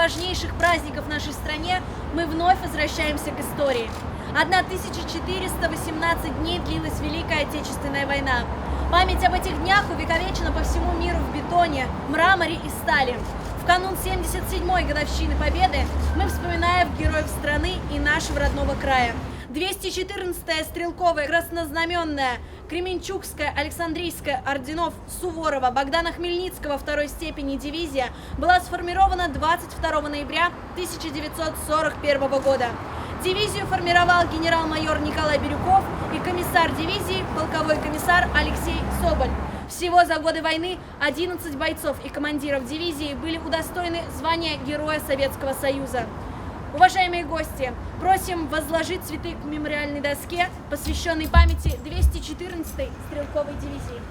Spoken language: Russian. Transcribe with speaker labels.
Speaker 1: важнейших праздников в нашей стране мы вновь возвращаемся к истории. 1418 дней длилась Великая Отечественная война. Память об этих днях увековечена по всему миру в бетоне, мраморе и стали. В канун 77-й годовщины Победы мы вспоминаем героев страны и нашего родного края. 214-я стрелковая, краснознаменная, Кременчугская, Александрийская орденов Суворова, Богдана Хмельницкого второй степени дивизия была сформирована 22 ноября 1941 года. Дивизию формировал генерал-майор Николай Бирюков и комиссар дивизии, полковой комиссар Алексей Соболь. Всего за годы войны 11 бойцов и командиров дивизии были удостоены звания Героя Советского Союза. Уважаемые гости, просим возложить цветы к мемориальной доске, посвященной памяти 214-й стрелковой дивизии.